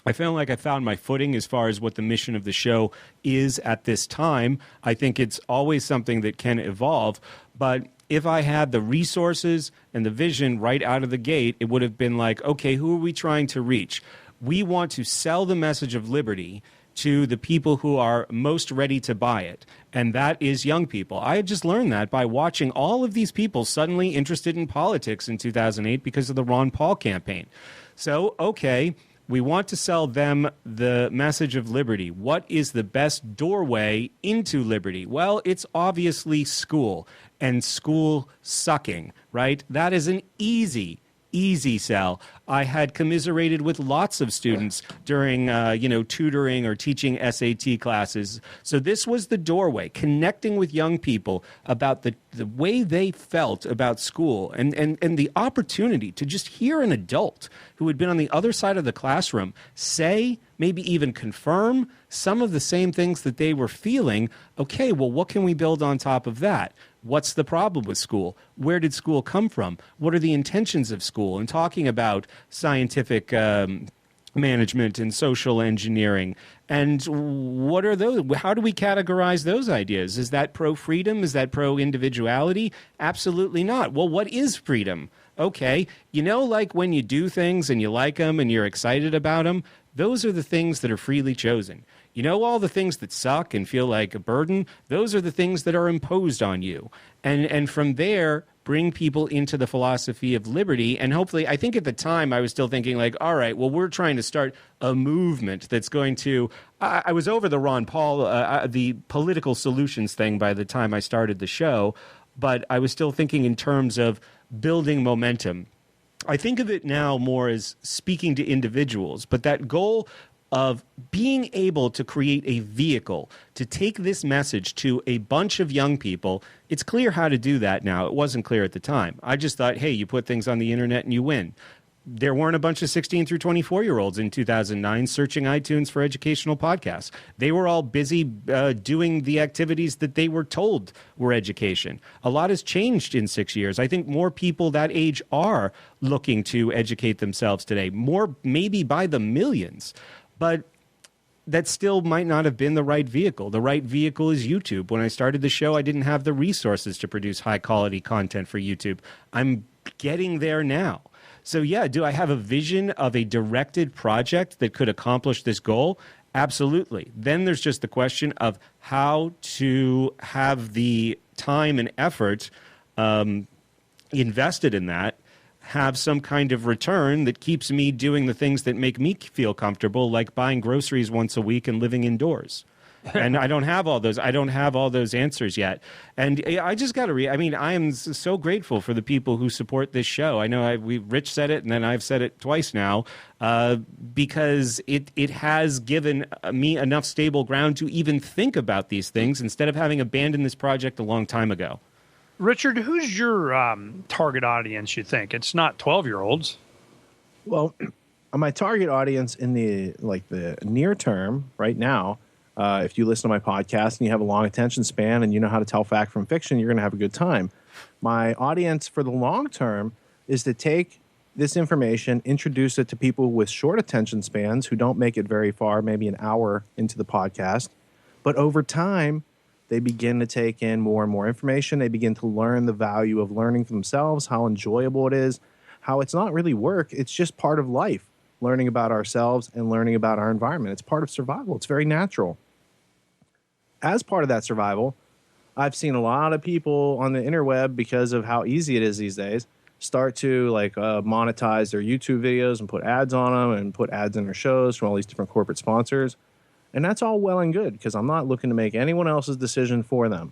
I feel like I found my footing as far as what the mission of the show is at this time. I think it's always something that can evolve, but if I had the resources and the vision right out of the gate, it would have been like, okay, who are we trying to reach? We want to sell the message of liberty to the people who are most ready to buy it, and that is young people. I had just learned that by watching all of these people suddenly interested in politics in 2008 because of the Ron Paul campaign. So, okay, we want to sell them the message of liberty. What is the best doorway into liberty? Well, it's obviously school, and school sucking, right? That is an easy sell. I had commiserated with lots of students during, tutoring or teaching SAT classes. So this was the doorway, connecting with young people about the way they felt about school and the opportunity to just hear an adult who had been on the other side of the classroom say, maybe even confirm some of the same things that they were feeling. Okay, well, what can we build on top of that? What's the problem with school? Where did school come from? What are the intentions of school? And talking about scientific management and social engineering. And what are those? How do we categorize those ideas? Is that pro-freedom? Is that pro-individuality? Absolutely not. Well, what is freedom? Okay, like when you do things and you like them and you're excited about them, those are the things that are freely chosen. All the things that suck and feel like a burden, those are the things that are imposed on you. And from there, bring people into the philosophy of liberty. And hopefully, I think at the time I was still thinking like, all right, well, we're trying to start a movement that's going to, I was over the Ron Paul, the political solutions thing by the time I started the show, but I was still thinking in terms of building momentum. I think of it now more as speaking to individuals, but that goal of being able to create a vehicle to take this message to a bunch of young people, it's clear how to do that now. It wasn't clear at the time. I just thought, hey, you put things on the internet and you win. There weren't a bunch of 16 through 24-year-olds in 2009 searching iTunes for educational podcasts. They were all busy doing the activities that they were told were education. A lot has changed in 6 years. I think more people that age are looking to educate themselves today, more maybe by the millions. But that still might not have been the right vehicle. The right vehicle is YouTube. When I started the show, I didn't have the resources to produce high-quality content for YouTube. I'm getting there now. So, yeah, do I have a vision of a directed project that could accomplish this goal? Absolutely. Then there's just the question of how to have the time and effort invested in that have some kind of return that keeps me doing the things that make me feel comfortable, like buying groceries once a week and living indoors. And I don't have all those. I don't have all those answers yet. And I just got to I am so grateful for the people who support this show. I know Rich said it, and then I've said it twice now, because it has given me enough stable ground to even think about these things instead of having abandoned this project a long time ago. Richard, who's your target audience, you think? It's not 12-year-olds. Well, my target audience in the near term right now, if you listen to my podcast and you have a long attention span and you know how to tell fact from fiction, you're going to have a good time. My audience for the long term is to take this information, introduce it to people with short attention spans who don't make it very far, maybe an hour into the podcast. But over time, they begin to take in more and more information. They begin to learn the value of learning for themselves, how enjoyable it is, how it's not really work. It's just part of life, learning about ourselves and learning about our environment. It's part of survival. It's very natural. As part of that survival, I've seen a lot of people on the interweb, because of how easy it is these days, start to monetize their YouTube videos and put ads on them and put ads in their shows from all these different corporate sponsors. And that's all well and good, because I'm not looking to make anyone else's decision for them.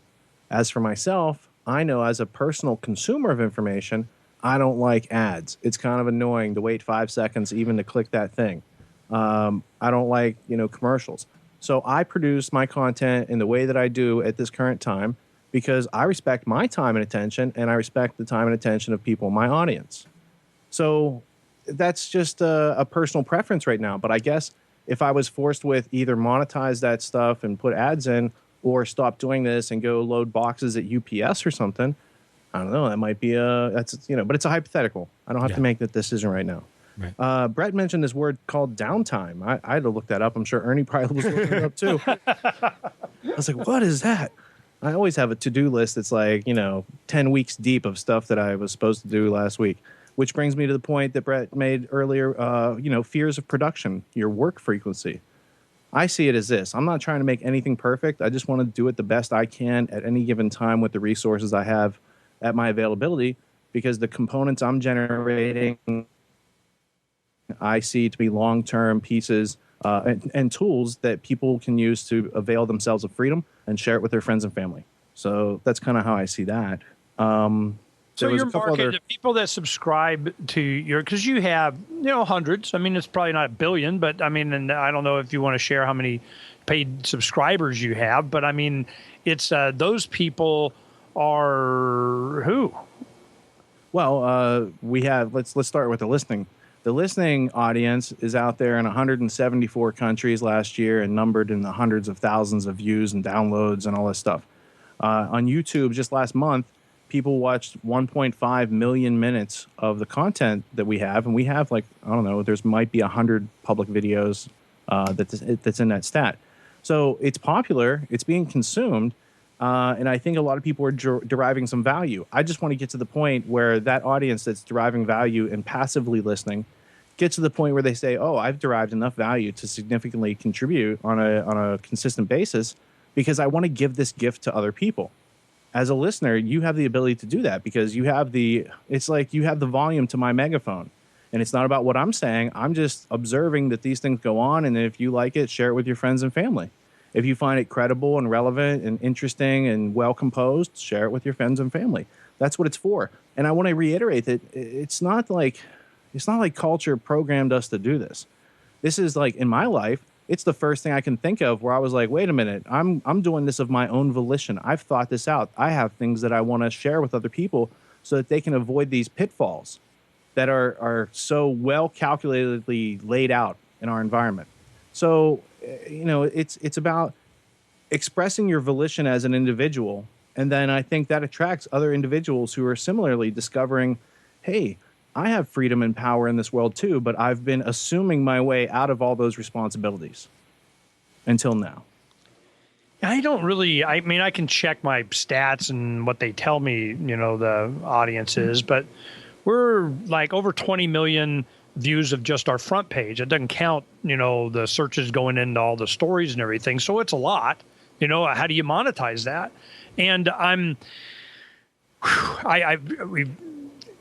As for myself, I know as a personal consumer of information, I don't like ads. It's kind of annoying to wait 5 seconds even to click that thing. I don't like, commercials. So I produce my content in the way that I do at this current time because I respect my time and attention, and I respect the time and attention of people in my audience. So that's just a personal preference right now. But I guess if I was forced with either monetize that stuff and put ads in, or stop doing this and go load boxes at UPS or something, I don't know. That might be but it's a hypothetical. I don't have to make that decision right now. Right. Brett mentioned this word called downtime. I had to look that up. I'm sure Ernie probably was looking it up too. I was like, what is that? I always have a to-do list that's like, 10 weeks deep of stuff that I was supposed to do last week, which brings me to the point that Brett made earlier, fears of production, your work frequency. I see it as this. I'm not trying to make anything perfect. I just want to do it the best I can at any given time with the resources I have at my availability, because the components I'm generating, I see to be long-term pieces and tools that people can use to avail themselves of freedom and share it with their friends and family. So that's kind of how I see that. So your market, the people that subscribe to your, because you have, hundreds. I mean, it's probably not a billion, but I mean, and I don't know if you want to share how many paid subscribers you have, but I mean, it's those people are who? Well, we have, let's start with the listening. The listening audience is out there in 174 countries last year and numbered in the hundreds of thousands of views and downloads and all this stuff. On YouTube, just last month, people watched 1.5 million minutes of the content that we have. And we have there's might be 100 public videos that's in that stat. So it's popular, it's being consumed. And I think a lot of people are deriving some value. I just want to get to the point where that audience that's deriving value and passively listening gets to the point where they say, oh, I've derived enough value to significantly contribute on a consistent basis because I want to give this gift to other people. As a listener, you have the ability to do that because it's like you have the volume to my megaphone. And it's not about what I'm saying. I'm just observing that these things go on. And if you like it, share it with your friends and family. If you find it credible and relevant and interesting and well composed, share it with your friends and family. That's what it's for. And I want to reiterate that it's not like culture programmed us to do this. This is like in my life, it's the first thing I can think of where I was like, wait a minute, I'm doing this of my own volition. I've thought this out. I have things that I want to share with other people so that they can avoid these pitfalls that are so well calculatedly laid out in our environment. So, it's about expressing your volition as an individual. And then I think that attracts other individuals who are similarly discovering, hey, I have freedom and power in this world too, but I've been assuming my way out of all those responsibilities until now. I don't really, I mean, I can check my stats and what they tell me, the audience is, but we're like over 20 million views of just our front page. It doesn't count, the searches going into all the stories and everything. So it's a lot, how do you monetize that? And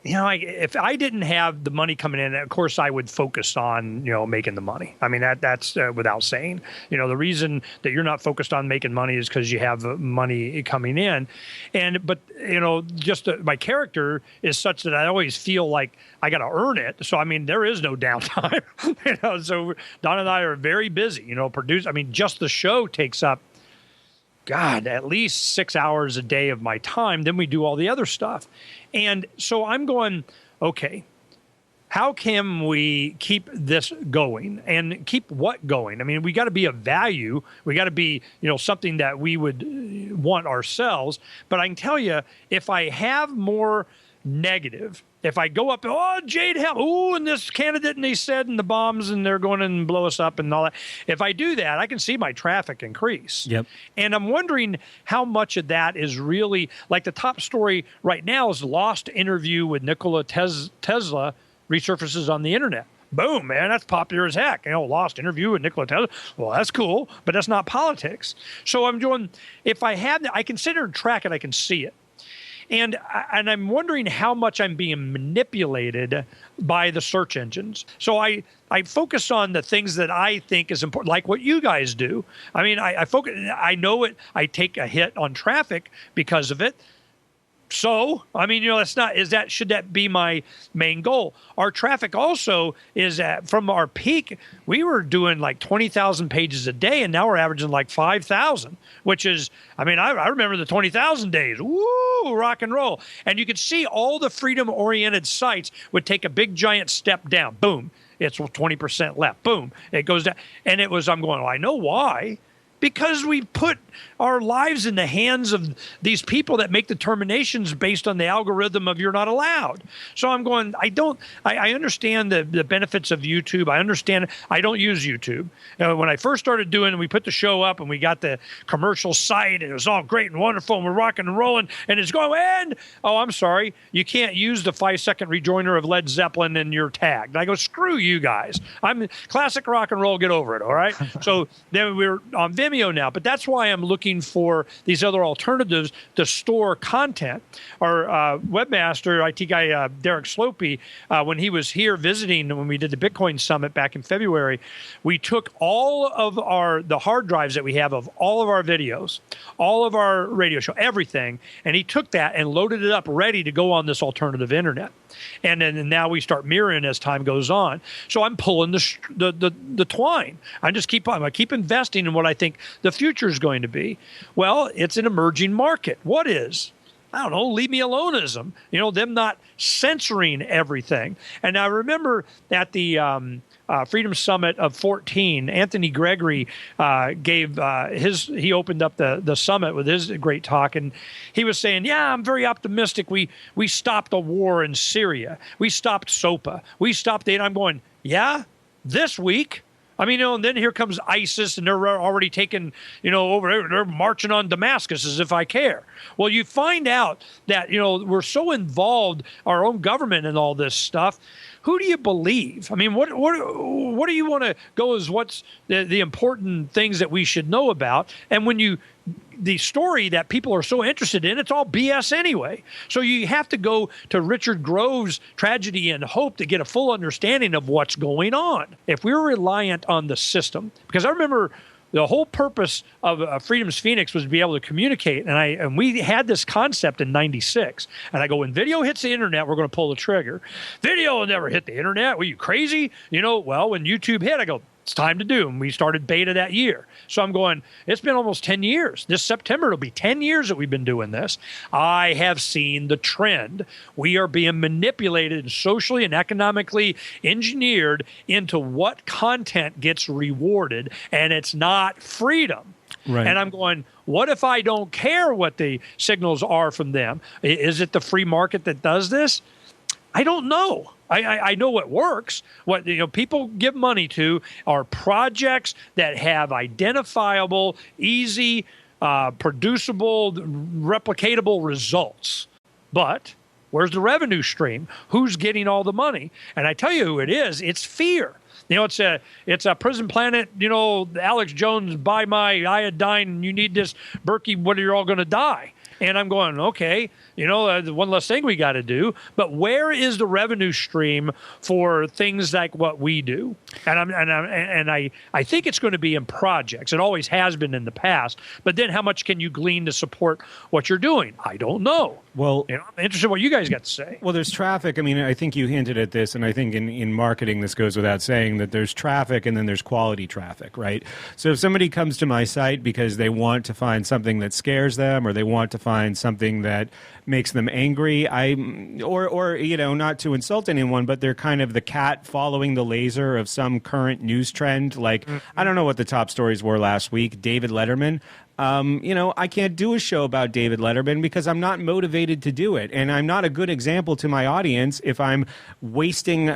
if I didn't have the money coming in, of course I would focus on, making the money. I mean, that's without saying, the reason that you're not focused on making money is because you have money coming in. But my character is such that I always feel like I got to earn it. So, I mean, there is no downtime, so Don and I are very busy, just the show takes up, God, at least 6 hours a day of my time. Then we do all the other stuff. And so I'm going, okay, how can we keep this going and keep what going? I mean, we got to be of value. We got to be, something that we would want ourselves. But I can tell you, if I have more negative, if I go up, oh, Jade Helm, oh, and this candidate, and they said, and the bombs, and they're going and blow us up and all that. If I do that, I can see my traffic increase. Yep. And I'm wondering how much of that is really, like the top story right now is lost interview with Nikola Tesla resurfaces on the internet. Boom, man, that's popular as heck. Lost interview with Nikola Tesla. Well, that's cool, but that's not politics. So I'm doing, if I have that, I can sit here and track it, I can see it. And I'm wondering how much I'm being manipulated by the search engines. So I focus on the things that I think is important, like what you guys do. I mean, I focus. I know it. I take a hit on traffic because of it. So, I mean, should that be my main goal? Our traffic also is from our peak, we were doing like 20,000 pages a day, and now we're averaging like 5,000, which is, I mean, I remember the 20,000 days. Woo, rock and roll. And you could see all the freedom-oriented sites would take a big, giant step down. Boom. It's 20% left. Boom. It goes down. And I'm going, well, I know why. Because we put our lives in the hands of these people that make determinations based on the algorithm of you're not allowed. So I'm going, I understand the benefits of YouTube. I understand, I don't use YouTube. When I first started doing, we put the show up and we got the commercial site and it was all great and wonderful and we're rocking and rolling and it's going, and, oh, I'm sorry, you can't use the 5-second rejoinder of Led Zeppelin in your tag. And I go, screw you guys. I'm classic rock and roll, get over it, all right? So then we're on Vimeo now, but that's why I'm looking for these other alternatives to store content. Our webmaster, IT guy, Derek Slopey, when he was here visiting, when we did the Bitcoin Summit back in February, we took all of the hard drives that we have of all of our videos, all of our radio show, everything, and he took that and loaded it up ready to go on this alternative internet. And then now we start mirroring as time goes on. So I'm pulling the twine. I keep investing in what I think the future is going to be. Well, it's an emerging market. What is? I don't know, leave me aloneism. Them not censoring everything. And I remember at the Freedom Summit of 14, Anthony Gregory he opened up the summit with his great talk, and he was saying, yeah, I'm very optimistic. We stopped a war in Syria. We stopped SOPA. We stopped it. I'm going, yeah, this week. I mean, and then here comes ISIS, and they're already taking, over there. They're marching on Damascus as if I care. Well, you find out that, we're so involved, our own government and all this stuff. Who do you believe? I mean, what do you want to go as what's the important things that we should know about? And when the story that people are so interested in, it's all BS anyway. So you have to go to Richard Grove's Tragedy and Hope to get a full understanding of what's going on. If we're reliant on the system, because I remember the whole purpose of Freedom's Phoenix was to be able to communicate. And we had this concept in 96. And I go, when video hits the internet, we're going to pull the trigger. Video will never hit the internet. Were you crazy? Well, when YouTube hit, I go, it's time to do. And we started beta that year. So I'm going, it's been almost 10 years. This September, it'll be 10 years that we've been doing this. I have seen the trend. We are being manipulated and socially and economically engineered into what content gets rewarded, and it's not freedom. Right. And I'm going, what if I don't care what the signals are from them? Is it the free market that does this? I don't know. I know what works. What people give money to are projects that have identifiable, easy, producible, replicatable results. But where's the revenue stream? Who's getting all the money? And I tell you who it is. It's fear. It's a Prison Planet, Alex Jones, buy my iodine, you need this, Berkey, what are you all going to die? And I'm going, okay, one less thing we got to do. But where is the revenue stream for things like what we do? And I think it's going to be in projects. It always has been in the past. But then how much can you glean to support what you're doing? I don't know. Well, I'm interested in what you guys got to say. Well, there's traffic. I mean, I think you hinted at this, and I think in marketing this goes without saying that there's traffic and then there's quality traffic, right? So if somebody comes to my site because they want to find something that scares them or they want to find something that makes them angry, or not to insult anyone, but they're kind of the cat following the laser of some current news trend. Like, I don't know what the top stories were last week. David Letterman. I can't do a show about David Letterman because I'm not motivated to do it. And I'm not a good example to my audience if I'm wasting,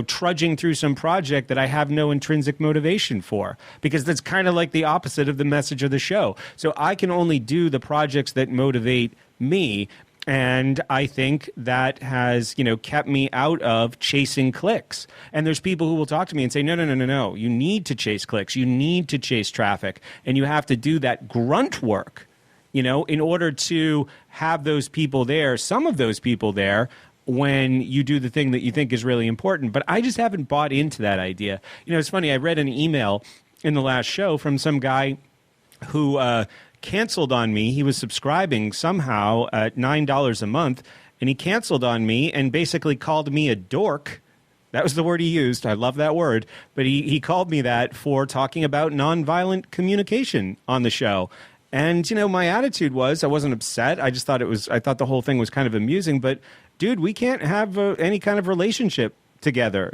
trudging through some project that I have no intrinsic motivation for, because that's kind of like the opposite of the message of the show. So I can only do the projects that motivate me. And I think that has, kept me out of chasing clicks. And there's people who will talk to me and say, no. You need to chase clicks. You need to chase traffic. And you have to do that grunt work, in order to have those people there, some of those people there, when you do the thing that you think is really important. But I just haven't bought into that idea. It's funny. I read an email in the last show from some guy who canceled on me. He was subscribing somehow at $9 a month, and he canceled on me and basically called me a dork. That was the word he used. I love that word. But he called me that for talking about nonviolent communication on the show. And, my attitude was, I wasn't upset. I just thought I thought the whole thing was kind of amusing. But, dude, we can't have any kind of relationship together.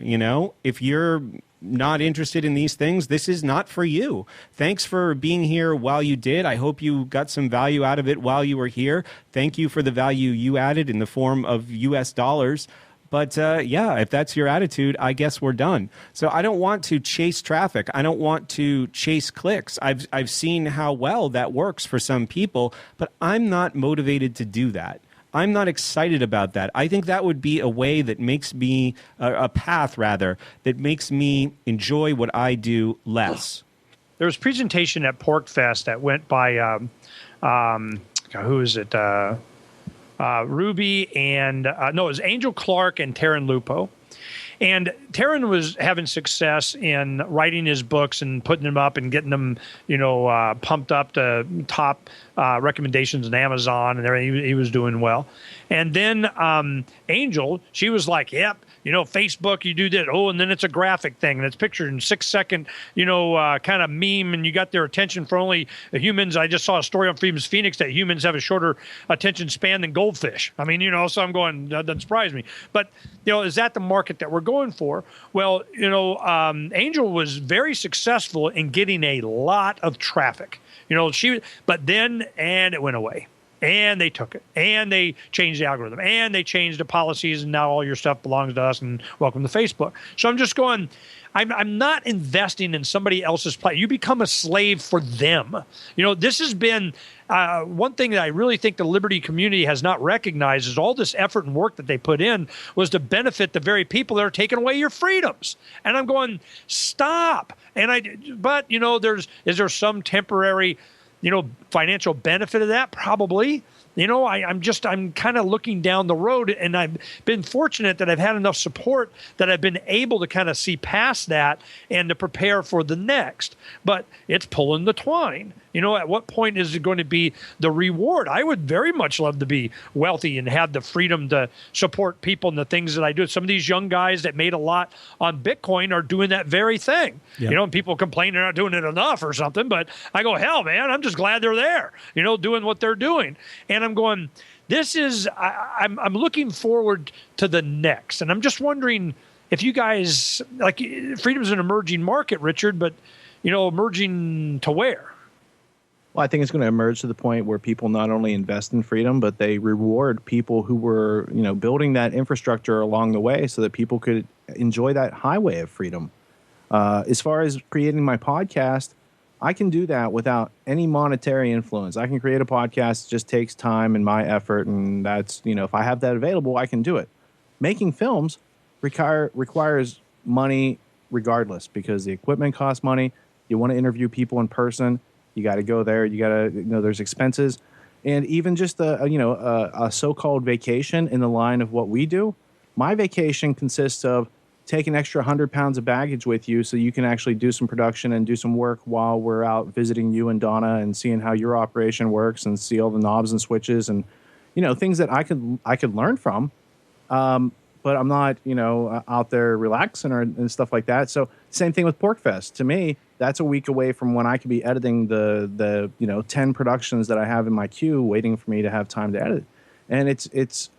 If you're not interested in these things, this is not for you. Thanks for being here while you did. I hope you got some value out of it while you were here. Thank you for the value you added in the form of US dollars. But if that's your attitude, I guess we're done. So I don't want to chase traffic. I don't want to chase clicks. I've seen how well that works for some people, but I'm not motivated to do that. I'm not excited about that. I think that would be a way that makes me, a path rather, that makes me enjoy what I do less. There was a presentation at Pork Fest that went by, who is it? Ruby and, it was Angel Clark and Taryn Lupo. And Taryn was having success in writing his books and putting them up and getting them, pumped up to top recommendations on Amazon and everything. He was doing well. And then Angel, she was like, yep, Facebook, you do that. Oh, and then it's a graphic thing, and it's pictured in 6-second, kind of meme, and you got their attention for only humans. I just saw a story on Freedom's Phoenix that humans have a shorter attention span than goldfish. I mean, so I'm going, that doesn't surprise me. But, is that the market that we're going for? Well, Angel was very successful in getting a lot of traffic. But then it went away. And they took it, and they changed the algorithm, and they changed the policies, and now all your stuff belongs to us, and welcome to Facebook. So I'm just going, I'm not investing in somebody else's play. You become a slave for them. This has been one thing that I really think the Liberty community has not recognized is all this effort and work that they put in was to benefit the very people that are taking away your freedoms. And I'm going, stop. But is there some temporary financial benefit of that? Probably. I'm kind of looking down the road, and I've been fortunate that I've had enough support that I've been able to kind of see past that and to prepare for the next. But it's pulling the twine. At what point is it going to be the reward? I would very much love to be wealthy and have the freedom to support people and the things that I do. Some of these young guys that made a lot on Bitcoin are doing that very thing. Yeah. And people complain they're not doing it enough or something. But I go, hell, man, I'm just glad they're there, doing what they're doing. And I'm going, I'm looking forward to the next. And I'm just wondering if you guys, freedom's an emerging market, Richard, but, emerging to where? Well, I think it's going to emerge to the point where people not only invest in freedom, but they reward people who were, building that infrastructure along the way so that people could enjoy that highway of freedom. As far as creating my podcast, I can do that without any monetary influence. I can create a podcast. It just takes time and my effort, and that's, if I have that available, I can do it. Making films requires money regardless because the equipment costs money. You want to interview people in person. You got to go there. You got to, there's expenses. And even just a so-called vacation in the line of what we do, my vacation consists of take an extra 100 pounds of baggage with you so you can actually do some production and do some work while we're out visiting you and Donna and seeing how your operation works and see all the knobs and switches and, things that I could learn from. But I'm not, out there relaxing and stuff like that. So same thing with Pork Fest. To me, that's a week away from when I could be editing the 10 productions that I have in my queue waiting for me to have time to edit. And it's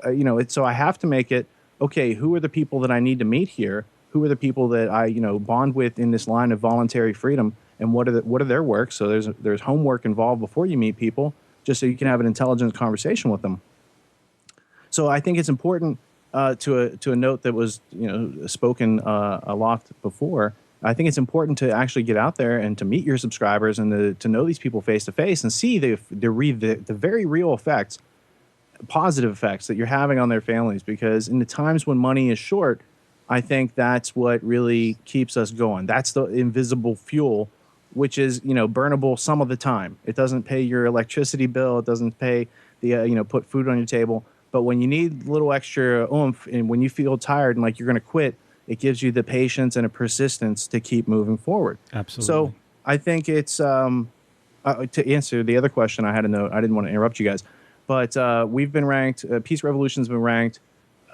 so I have to make it, okay, who are the people that I need to meet here? Who are the people that I, bond with in this line of voluntary freedom? And what are their works? So there's homework involved before you meet people, just so you can have an intelligent conversation with them. So I think it's important to a note that was spoken a lot before. I think it's important to actually get out there and to meet your subscribers and to know these people face to face and see the very real effects, positive effects that you're having on their families. Because in the times when money is short, I think that's what really keeps us going. That's the invisible fuel, which is burnable some of the time. It doesn't pay your electricity bill. It doesn't pay the put food on your table. But when you need a little extra oomph and when you feel tired and like you're going to quit, it gives you the patience and a persistence to keep moving forward. Absolutely. So I think it's to answer the other question I had to know. I didn't want to interrupt you guys, but we've been ranked. Peace Revolution's been ranked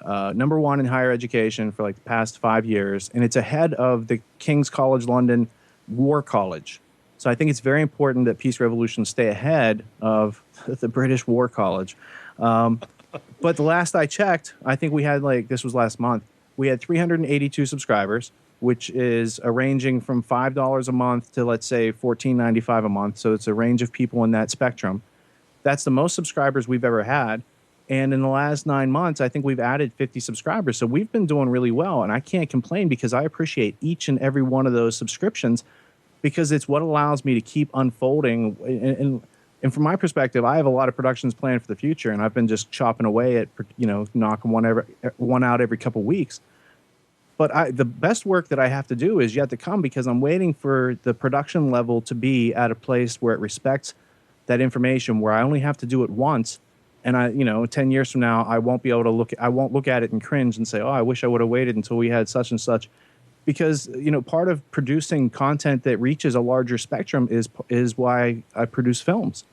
#1 in higher education for like the past 5 years, and it's ahead of the King's College London War College. So I think it's very important that Peace Revolution stay ahead of the British War College. But the last I checked, I think we had this was last month. we had 382 subscribers, which is ranging from $5 a month to, let's say, $14.95 a month. So it's a range of people in that spectrum. That's the most subscribers we've ever had. And in the last 9 months, I think we've added 50 subscribers. So we've been doing really well. And I can't complain because I appreciate each and every one of those subscriptions because it's what allows me to keep unfolding. And from my perspective, I have a lot of productions planned for the future. And I've been just chopping away at, knocking one out every couple weeks. But the best work that I have to do is yet to come because I'm waiting for the production level to be at a place where it respects that information, where I only have to do it once. And 10 years from now, I won't be able to I won't look at it and cringe and say, oh, I wish I would have waited until we had such and such. Because, part of producing content that reaches a larger spectrum is why I produce films.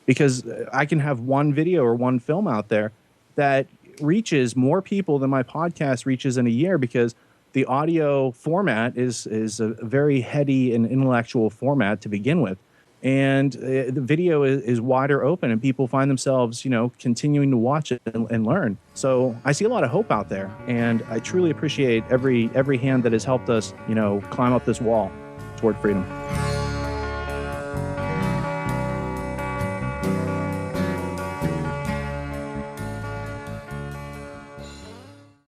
Because I can have one video or one film out there that reaches more people than my podcast reaches in a year because the audio format is a very heady and intellectual format to begin with. And the video is wider open and people find themselves, continuing to watch it and learn. So I see a lot of hope out there. And I truly appreciate every hand that has helped us, climb up this wall toward freedom.